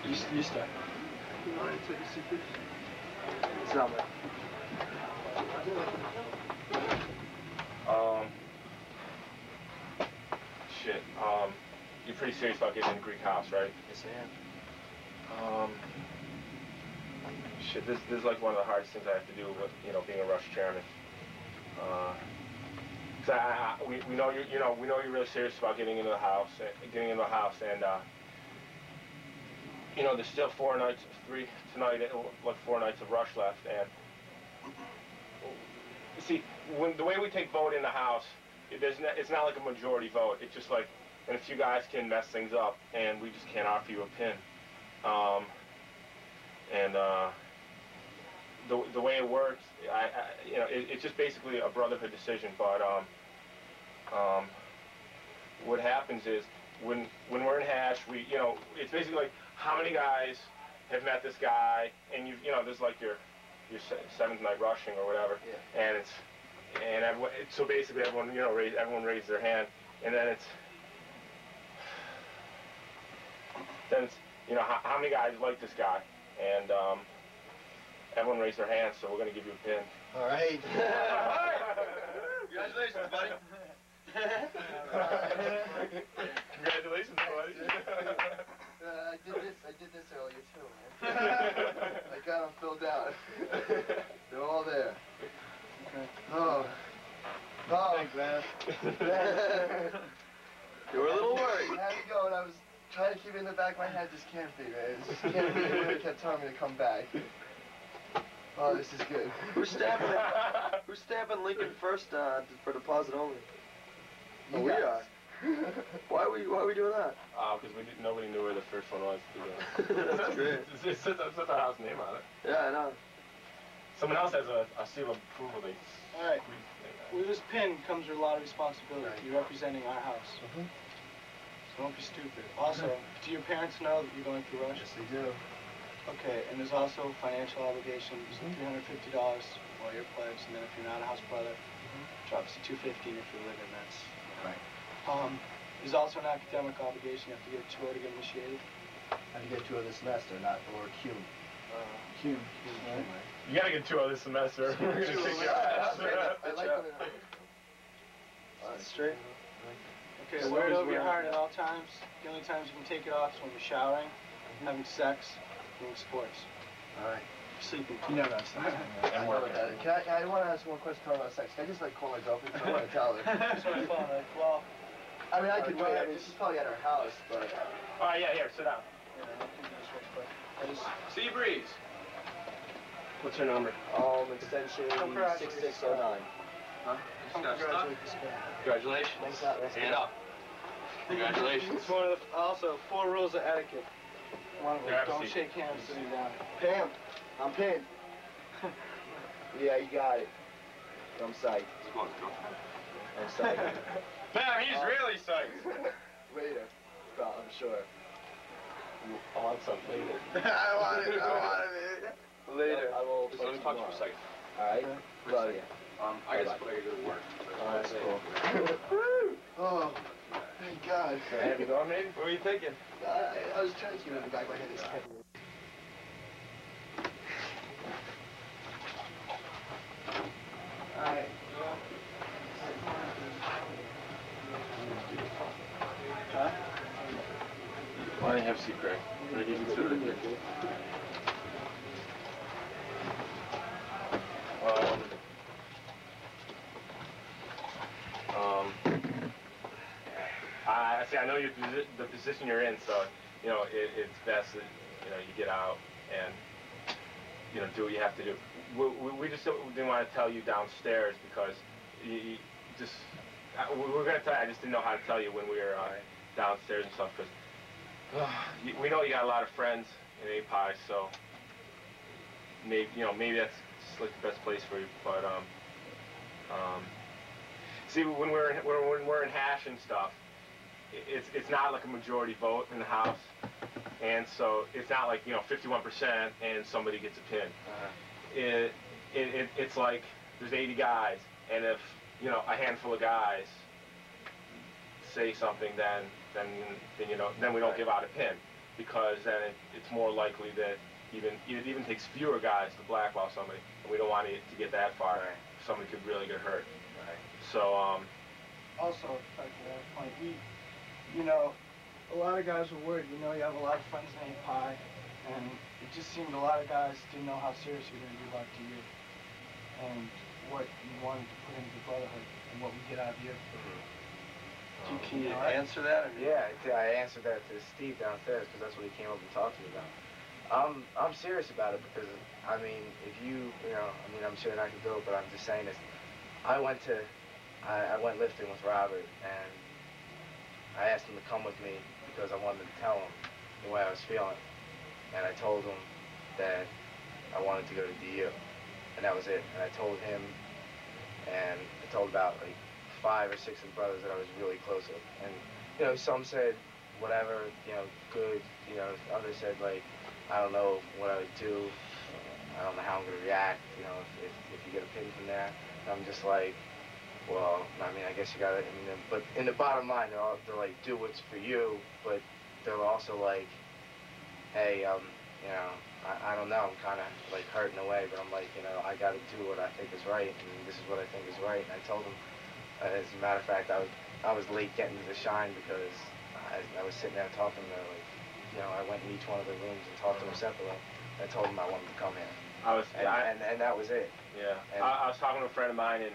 You start. You want to take a seat, please? It's not much. Shit. You're pretty serious about getting in the Greek house, right? Yes, I am. Shit. This is like one of the hardest things I have to do with, being a Rush chairman. We know you're really serious about getting into the house, and there's still 4 nights of Rush left, and you see, the way we take vote in the house, it's not like a majority vote. It's just like, and a few guys can mess things up, and we just can't offer you a pin. The way it works, it's just basically a brotherhood decision. But what happens is when we're in hash, it's basically like how many guys have met this guy, and there's like your 7th night rushing or whatever, yeah. And everyone, so basically everyone raised their hand, and then it's how many guys like this guy, and everyone raised their hands, so we're going to give you a pin. All right. Congratulations, buddy. Congratulations, buddy. I did this earlier too, man. I got them filled out. They're all there. Okay. Oh. Thanks, man. You were a little worried. I had to go, and I was trying to keep it in the back of my head. Just can't be, man. Just can't be. Everybody kept telling me to come back. Oh, this is good. Who's stamping Lincoln first for deposit only? Oh, we are. Why are we doing that? Because nobody knew where the first one was. That's great. It says our house name on it. Yeah, I know. Someone else has a seal of approval. All right. With this pin comes with a lot of responsibility. You're representing our house. So don't be stupid. Also, do your parents know that you're going through Rush? Yes, they do. Okay, and there's also financial obligations, $350 while you're pledged, and then if you're not a house brother, drops to $250 if you're living. That's right. There's also an academic obligation. You have to get a tour to get initiated. I have to get 2 of this semester, not or Q. Q. Right. You gotta get 2 of this semester. We're gonna kick your ass. I like when it happens. Straight. Okay, wear it over your heart at all times. The only times you can take it off is when you're showering, having sex, doing sports. All right. Sleeping. You never have sex. And working. I want to ask one question about sex. Can I just call my girlfriend? I want to tell her. Just on the phone, well. I mean, I could wait. I mean, she's probably at her house, but. All right, yeah, here, sit down. Yeah, I'll do this real quick. Sea Breeze. What's her number? Extension 6609. Huh? Congratulations. Stand up. Congratulations. It's one of the, also 4 rules of etiquette. One of them, don't shake hands sitting down. Pam, I'm pinned. Yeah, you got it. I'm psyched. I'm psyched. Pam, he's really psyched. Later. I'm sure. I want some later. I want it. Later. I will. Just let me talk to you for a second. Alright. Love you. I got to go to work. Oh, that's cool. Oh, thank God. Have you gone, maybe? What were you thinking? I was trying to keep it in the back of my head. It's heavy. Alright. Huh? Why do you have secret? What did you consider it? I know the position you're in, so it's best that you get out and do what you have to do. We just didn't want to tell you downstairs because we were going to tell you. I just didn't know how to tell you when we were downstairs and stuff because we know you got a lot of friends in API, so maybe that's just like the best place for you. But see, when we're in hash and stuff, it's not like a majority vote in the house, and so it's not like 51% and somebody gets a pin. It's like there's 80 guys, and if a handful of guys say something, then we don't give out a pin. because then it's more likely that it even takes fewer guys to blackball somebody, and we don't want it to get that far. Right. Somebody could really get hurt. Right. So, Also, if I could add a point, you know, a lot of guys were worried. You know, you have a lot of friends named Pi, and it just seemed a lot of guys didn't know how serious you were going to be about to you, and what you wanted to put into the brotherhood, and what we get out of you. Can you answer that? Yeah, I answered that to Steve downstairs because that's what he came up and talked to me about. I'm serious about it because, I mean, if you know, I mean, I'm sure I can do it, but I'm just saying this. I went lifting with Robert, and I asked him to come with me because I wanted to tell him the way I was feeling. And I told him that I wanted to go to DU, and that was it. And I told him, and I told about like 5 or 6 of the brothers that I was really close with. And, you know, some said whatever, you know, good, you know, others said like, I don't know what I would do, I don't know how I'm going to react, you know, if you get a pin from there. And I'm just like, well, I mean, I guess you got to, I mean, but in the bottom line, they're like, do what's for you, but they're also like, hey, you know, I don't know, I'm kind of like hurt in a way, but I'm like, you know, I got to do what I think is right, and this is what I think is right. And I told them, as a matter of fact, I was late getting to the Shine because I was sitting there talking to them, like, you know, I went in each one of the rooms and talked to them separately. I told them I wanted to come here. and that was it. I was talking to a friend of mine, and